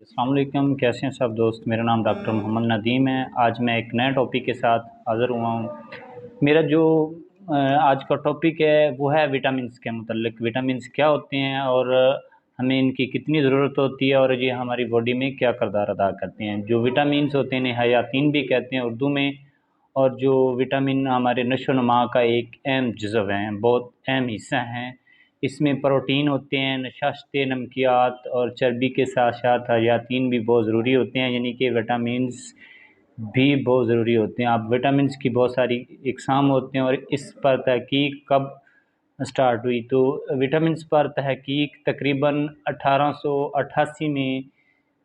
अस्सलाम वालेकुम, कैसे हैं सब दोस्त। मेरा नाम डॉक्टर मोहम्मद नदीम है। आज मैं एक नए टॉपिक के साथ हाज़िर हुआ हूँ। मेरा जो आज का टॉपिक है वो है विटामिन्स के मतलब। विटामिन्स क्या होते हैं और हमें इनकी कितनी ज़रूरत होती है और ये हमारी बॉडी में क्या किरदार अदा करते हैं। जो विटामिन्स होते हैं इन्हें हयातीन भी कहते हैं उर्दू में। और जो विटामिन हमारे नशो-नुमा का एक अहम जुज़व हैं, बहुत अहम हिस्सा हैं। इसमें प्रोटीन होते हैं, नशास्ते, नमकियात और चर्बी के साथ-साथ हयातीन भी बहुत ज़रूरी होते हैं, यानी कि विटामिन्स भी बहुत ज़रूरी होते हैं। अब विटामिन्स की बहुत सारी इक़साम होते हैं और इस पर तहकीक कब स्टार्ट हुई, तो विटामिन्स पर तहकीक तकरीबन 1888 में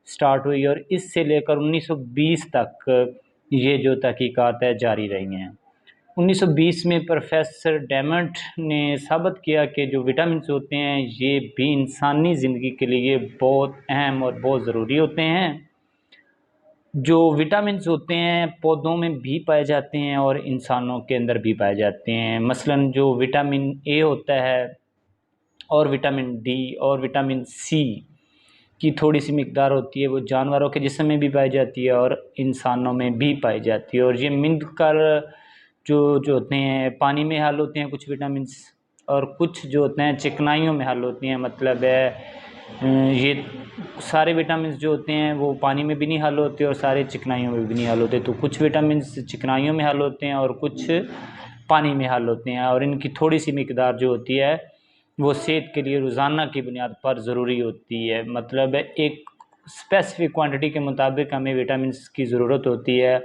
स्टार्ट हुई और इससे लेकर 1920 तक ये जो तहकीकात है जारी रही हैं। 1920 में प्रोफेसर डेमंट ने साबित किया कि जो विटामिन्स होते हैं ये भी इंसानी ज़िंदगी के लिए बहुत अहम और बहुत ज़रूरी होते हैं। जो विटामिन्स होते हैं पौधों में भी पाए जाते हैं और इंसानों के अंदर भी पाए जाते हैं। मसलन जो विटामिन ए होता है और विटामिन डी और विटामिन सी की थोड़ी-सी मिक़दार होती है, वो जानवरों के जिस्म में भी पाई जाती है और इंसानों में भी पाई जाती है। और ये मिलकर जो होते हैं पानी में हल होते हैं कुछ विटामिन्स, और कुछ जो होते हैं चिकनाइयों में हल होती हैं। मतलब ये सारे विटामिन्स जो होते हैं वो पानी में भी नहीं हल होते और सारे चिकनाइयों में भी नहीं हल होते। तो कुछ विटामिन्स चिकनाइयों में हल होते हैं और कुछ पानी में हल होते हैं, और इनकी थोड़ी-सी मिक़दार जो होती है वो सेहत के लिए रोज़ाना की बुनियाद पर ज़रूरी होती है। मतलब एक स्पेसिफ़िक क्वांटिटी के मुताबिक हमें विटामिन्स की ज़रूरत होती है।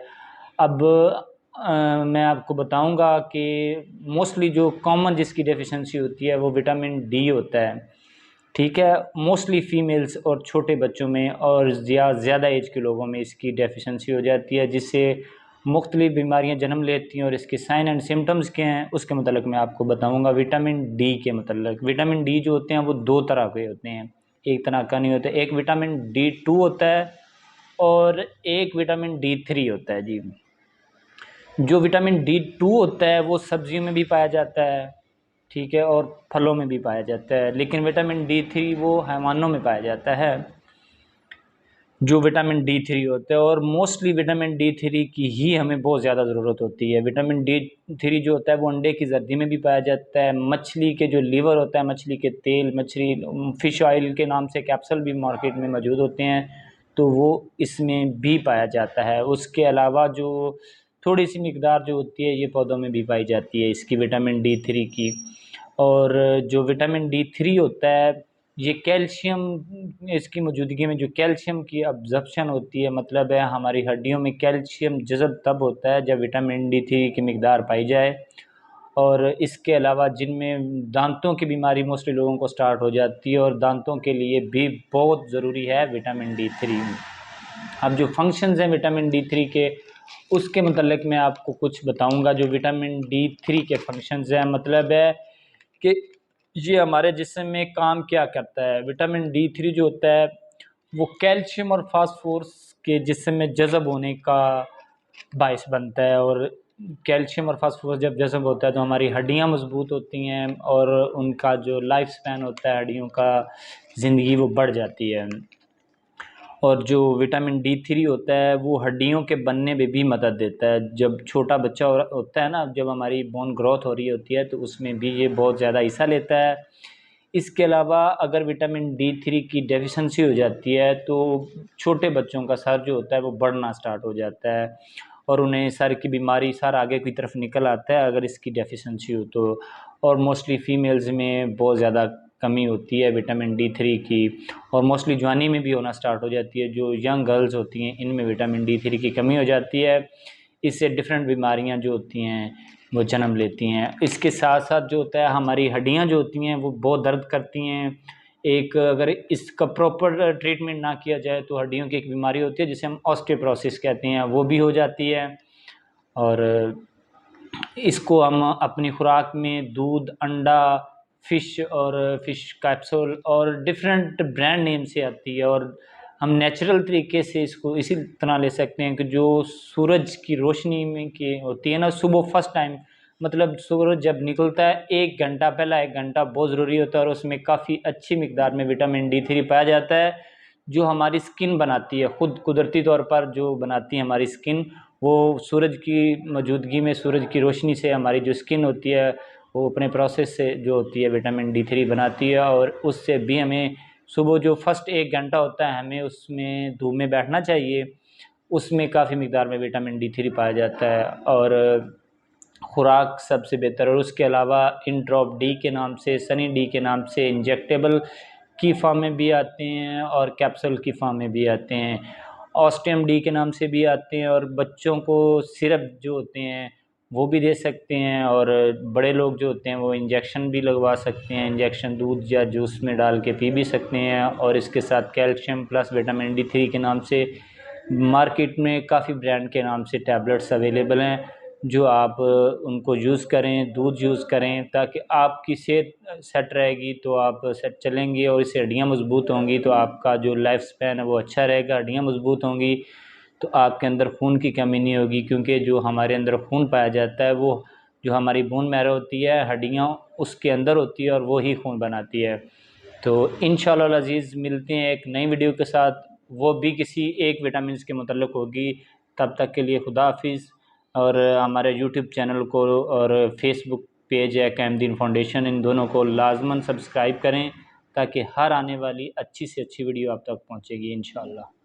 अब मैं आपको बताऊँगा कि मोस्टली जो कॉमन जिसकी डेफ़िशिएंसी होती है वो विटामिन डी होता है, ठीक है? मोस्टली फ़ीमेल्स और छोटे बच्चों में और ज़्यादा एज के लोगों में इसकी डेफ़िशिएंसी हो जाती है, जिससे मुख्तलिफ़ बीमारियाँ जन्म लेती हैं। और इसके साइन एंड सिम्पटम्स क्या हैं उसके मतलब मैं आपको बताऊँगा। विटामिन डी के मतलब, विटामिन डी जो होते हैं वो 2 तरह के होते हैं, एक तरह का नहीं होता। एक विटामिन डी 2 होता है और एक विटामिन डी 3 होता है जी। जो विटामिन डी 2 होता है वो सब्जियों में भी पाया जाता है, ठीक है, और फलों में भी पाया जाता है। लेकिन विटामिन डी 3 वो हैवानों में पाया जाता है, जो विटामिन डी 3 होता है। और मोस्टली विटामिन डी 3 की ही हमें बहुत ज़्यादा ज़रूरत होती है। विटामिन डी 3 जो होता है वो अंडे की ज़र्दी में भी पाया जाता है, मछली के जो लीवर होता है, मछली के तेल, फ़िश ऑयल के नाम से कैप्सूल भी मार्केट में मौजूद होते हैं, तो वो इसमें भी पाया जाता है। उसके अलावा जो थोड़ी-सी मिक़दार जो होती है ये पौधों में भी पाई जाती है इसकी, विटामिन डी 3 की। और जो विटामिन डी 3 होता है ये कैल्शियम, इसकी मौजूदगी में जो कैल्शियम की अब्ज़ॉर्प्शन होती है, मतलब है हमारी हड्डियों में कैल्शियम जज़ब तब होता है जब विटामिन डी 3 की मिक़दार पाई जाए। और इसके अलावा जिनमें दांतों की बीमारी मोस्टली लोगों को स्टार्ट हो जाती है, और दांतों के लिए भी बहुत ज़रूरी है विटामिन डी 3। अब जो फ़ंक्शंस हैं विटामिन डी 3 के उसके मतलब मैं आपको कुछ बताऊँगा। जो विटामिन डी 3 के फ़ंक्शंस हैं, मतलब है कि ये हमारे जिस्म में काम क्या करता है। विटामिन डी 3 जो होता है वो कैल्शियम और फ़ॉस्फ़ोरस के जिस्म में जज़ब होने का बाइस बनता है। और कैल्शियम और फ़ॉस्फ़ोरस जब जज़ब होता है तो हमारी हड्डियाँ मज़बूत होती हैं और उनका जो लाइफ़ स्पैन होता है हड्डियों का, ज़िंदगी वो बढ़ जाती है। और जो विटामिन डी 3 होता है वो हड्डियों के बनने में भी मदद देता है। जब छोटा बच्चा होता है ना, जब हमारी बोन ग्रोथ हो रही होती है तो उसमें भी ये बहुत ज़्यादा हिस्सा लेता है। इसके अलावा अगर विटामिन डी 3 की डेफ़िशिएंसी हो जाती है तो छोटे बच्चों का सर जो होता है वो बढ़ना स्टार्ट हो जाता है और उन्हें सर की बीमारी, सर आगे की तरफ निकल आता है अगर इसकी डेफ़िशिएंसी हो तो। और मोस्टली फ़ीमेल्स में बहुत ज़्यादा कमी होती है विटामिन डी 3 की, और मोस्टली जवानी में भी होना स्टार्ट हो जाती है। जो यंग गर्ल्स होती हैं इनमें विटामिन डी 3 की कमी हो जाती है। इससे डिफरेंट बीमारियां जो होती हैं वो जन्म लेती हैं। इसके साथ-साथ जो होता है हमारी हड्डियां जो होती हैं वो बहुत दर्द करती हैं। एक अगर इसका प्रॉपर ट्रीटमेंट ना किया जाए तो हड्डियों की एक बीमारी होती है जिसे हम ऑस्टियोपोरोसिस कहते हैं, वो भी हो जाती है। और इसको हम अपनी खुराक में दूध, अंडा, फ़िश और फ़िश कैप्सूल और डिफरेंट ब्रांड नेम से आती है। और हम नेचुरल तरीके से इसको इसी तरह ले सकते हैं कि जो सूरज की रोशनी में की होती है ना, सुबह फर्स्ट टाइम, मतलब सूरज जब निकलता है 1 घंटा पहला 1 घंटा बहुत ज़रूरी होता है और उसमें काफ़ी अच्छी मिक़दार में विटामिन डी 3 पाया जाता है, जो हमारी स्किन बनाती है, खुद कुदरती तौर पर जो बनाती है हमारी स्किन, वो सूरज की मौजूदगी में, सूरज की रोशनी से हमारी जो स्किन होती है वो अपने प्रोसेस से जो होती है विटामिन D3 बनाती है। और उससे भी हमें सुबह जो फर्स्ट 1 घंटा होता है हमें उसमें धूप में बैठना चाहिए, उसमें काफ़ी मिकदार में विटामिन D3 पाया जाता है। और खुराक सबसे बेहतर। और उसके अलावा इंट्रॉप डी के नाम से, सनी डी के नाम से इंजेक्टेबल की फॉर्म में भी आते हैं और कैप्सूल की फॉर्म में भी आते हैं, ऑस्टियम डी के नाम से भी आते हैं। और बच्चों को सिरप जो होते हैं वो भी दे सकते हैं, और बड़े लोग जो होते हैं वो इंजेक्शन भी लगवा सकते हैं, इंजेक्शन दूध या जूस में डाल के पी भी सकते हैं। और इसके साथ कैल्शियम प्लस विटामिन D3 के नाम से मार्केट में काफ़ी ब्रांड के नाम से टैबलेट्स अवेलेबल हैं, जो आप उनको यूज़ करें, दूध यूज़ करें, ताकि आपकी सेहत सेट रहेगी तो आप सेट चलेंगे, और इससे हड्डियाँ मजबूत होंगी तो आपका जो लाइफ स्पैन है वो अच्छा रहेगा। हड्डियाँ मजबूत होंगी तो आपके अंदर खून की कमी नहीं होगी, क्योंकि जो हमारे अंदर खून पाया जाता है वो जो हमारी बोन मैरो होती है, हड्डियाँ उसके अंदर होती है और वो ही खून बनाती है। तो इंशाअल्लाह अज़ीज़ मिलते हैं एक नई वीडियो के साथ, वो भी किसी एक विटामिन्स के मुतल्लिक़ होगी। तब तक के लिए खुदा हाफिज़। और हमारे यूट्यूब चैनल को और फेसबुक पेज है क़यामुद्दीन फाउंडेशन, इन दोनों को लाज़मन सब्सक्राइब करें ताकि हर आने वाली अच्छी से अच्छी वीडियो आप तक पहुँचेगी इंशाअल्लाह।